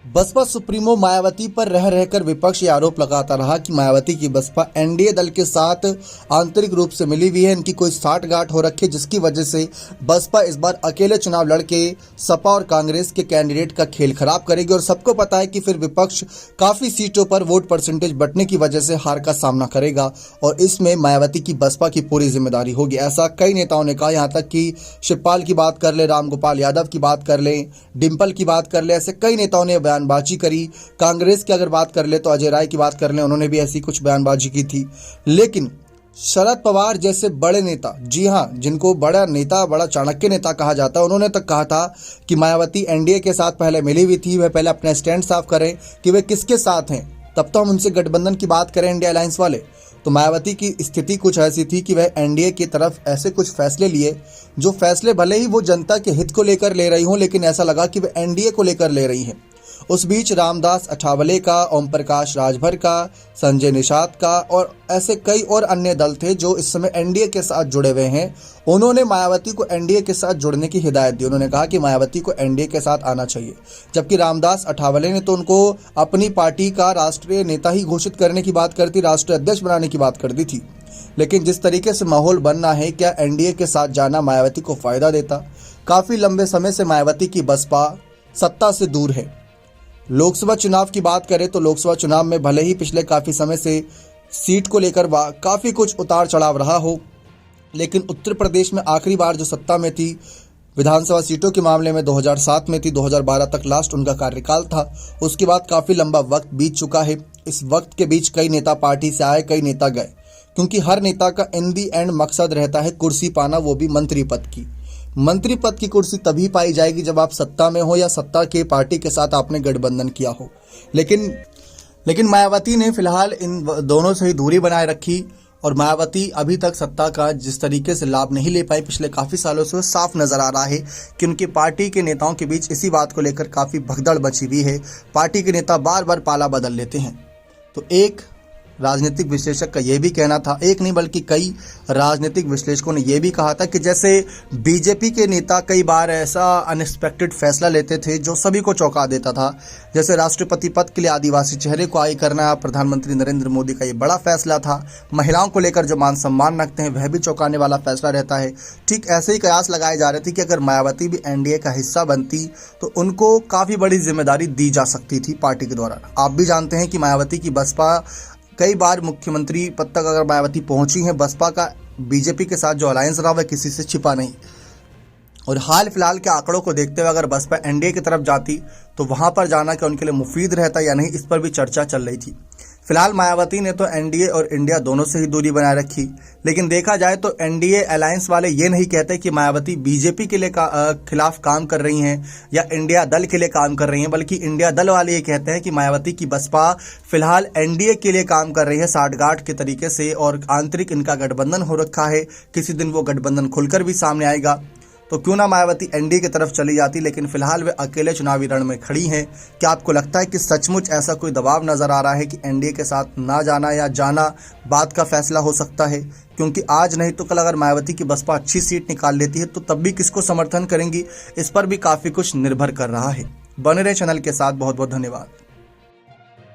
Baspa supremo Mayawati पर रह रहकर विपक्ष ये आरोप लगाता रहा कि मायावती की बसपा एनडीए दल के साथ आंतरिक रूप से मिली हुई है, इनकी कोई साठगांठ हो रखी है, जिसकी वजह से बसपा इस बार अकेले चुनाव लड़के सपा और कांग्रेस के कैंडिडेट का खेल खराब करेगी। और सबको पता है कि फिर विपक्ष काफी सीटों पर वोट परसेंटेज बढ़ने की वजह से हार का सामना करेगा और इसमें मायावती की बसपा की पूरी जिम्मेदारी होगी। ऐसा कई नेताओं ने कहा, यहाँ तक कि शिवपाल की बात कर ले, रामगोपाल यादव की बात कर ले, डिम्पल की बात कर ले, ऐसे कई नेताओं ने बयानबाजी करी। कांग्रेस की अगर बात कर ले तो अजय राय की बात कर ले, उन्होंने भी ऐसी कुछ बयानबाजी की थी। लेकिन शरद पवार जैसे बड़े नेता, जी हां, जिनको बड़ा नेता, बड़ा चाणक्य नेता कहा जाता है, उन्होंने तक कहा था कि मायावती एनडीए के साथ पहले मिली हुई थी, वह पहले अपना स्टैंड साफ करें कि वे किसके साथ हैं, तब तो हम उनसे गठबंधन की बात करें, इंडिया अलायंस वाले। तो मायावती की स्थिति कुछ ऐसी थी कि वह एनडीए की तरफ ऐसे कुछ फैसले लिए, जो फैसले भले ही वो जनता के हित को लेकर ले रही हों, लेकिन ऐसा लगा कि वह एनडीए को लेकर ले रही हैं। उस बीच रामदास अठावले का, ओम प्रकाश राजभर का, संजय निषाद का और ऐसे कई और अन्य दल थे जो इस समय एनडीए के साथ जुड़े हुए हैं। उन्होंने मायावती को एनडीए के साथ जुड़ने की हिदायत दी। उन्होंने कहा कि मायावती को एनडीए के साथ आना चाहिए, जबकि रामदास अठावले ने तो उनको अपनी पार्टी का राष्ट्रीय नेता ही घोषित करने की बात करती, राष्ट्रीय अध्यक्ष बनाने की बात करती थी। लेकिन जिस तरीके से माहौल बनना है, क्या एनडीए के साथ जाना मायावती को फायदा देता? काफी लंबे समय से मायावती की बसपा सत्ता से दूर है। लोकसभा चुनाव की बात करें तो लोकसभा चुनाव में भले ही पिछले काफ़ी समय से सीट को लेकर काफ़ी कुछ उतार चढ़ाव रहा हो, लेकिन उत्तर प्रदेश में आखिरी बार जो सत्ता में थी विधानसभा सीटों के मामले में 2007 में थी, 2012 तक लास्ट उनका कार्यकाल था। उसके बाद काफ़ी लंबा वक्त बीत चुका है। इस वक्त के बीच कई नेता पार्टी से आए, कई नेता गए, क्योंकि हर नेता का इन दी एंड मकसद रहता है कुर्सी पाना, वो भी मंत्री पद की। मंत्री पद की कुर्सी तभी पाई जाएगी जब आप सत्ता में हो या सत्ता के पार्टी के साथ आपने गठबंधन किया हो। लेकिन मायावती ने फिलहाल इन दोनों से ही दूरी बनाए रखी और मायावती अभी तक सत्ता का जिस तरीके से लाभ नहीं ले पाई पिछले काफ़ी सालों से, साफ नज़र आ रहा है कि उनकी पार्टी के नेताओं के बीच इसी बात को लेकर काफ़ी भगदड़ मची हुई है। पार्टी के नेता बार बार पाला बदल लेते हैं। तो एक राजनीतिक विश्लेषक का यह भी कहना था, एक नहीं बल्कि कई राजनीतिक विश्लेषकों ने यह भी कहा था कि जैसे बीजेपी के नेता कई बार ऐसा अनएक्सपेक्टेड फैसला लेते थे जो सभी को चौंका देता था, जैसे राष्ट्रपति पद के लिए आदिवासी चेहरे को आगे करना, प्रधानमंत्री नरेंद्र मोदी का ये बड़ा फैसला था, महिलाओं को लेकर जो मान सम्मान रखते हैं वह भी चौंकाने वाला फैसला रहता है। ठीक ऐसे ही कयास लगाए जा रहे थे कि अगर मायावती भी एनडीए का हिस्सा बनती तो उनको काफ़ी बड़ी जिम्मेदारी दी जा सकती थी पार्टी के द्वारा। आप भी जानते हैं कि मायावती की बसपा कई बार मुख्यमंत्री पद तक अगर मायावती पहुंची हैं, बसपा का बीजेपी के साथ जो अलायंस रहा वह किसी से छिपा नहीं। और हाल फिलहाल के आंकड़ों को देखते हुए अगर बसपा एनडीए की तरफ जाती तो वहां पर जाना क्या उनके लिए मुफीद रहता या नहीं, इस पर भी चर्चा चल रही थी। फिलहाल मायावती ने तो एनडीए और इंडिया दोनों से ही दूरी बनाए रखी, लेकिन देखा जाए तो एनडीए अलायंस वाले ये नहीं कहते कि मायावती बीजेपी के लिए खिलाफ काम कर रही हैं या इंडिया दल के लिए काम कर रही हैं, बल्कि इंडिया दल वाले ये कहते हैं कि मायावती की बसपा फिलहाल एनडीए के लिए काम कर रही है साठगांठ के तरीके से, और आंतरिक इनका गठबंधन हो रखा है। किसी दिन वो गठबंधन खुलकर भी सामने आएगा, तो क्यों ना मायावती एनडीए की तरफ चली जाती, लेकिन फिलहाल वे अकेले चुनावी रण में खड़ी हैं। क्या आपको लगता है कि सचमुच ऐसा कोई दबाव नजर आ रहा है कि एनडीए के साथ ना जाना या जाना बाद का फैसला हो सकता है? क्योंकि आज नहीं तो कल अगर मायावती की बसपा अच्छी सीट निकाल लेती है तो तब भी किसको समर्थन करेंगी, इस पर भी काफ़ी कुछ निर्भर कर रहा है। बने रहे चैनल के साथ। बहुत बहुत धन्यवाद।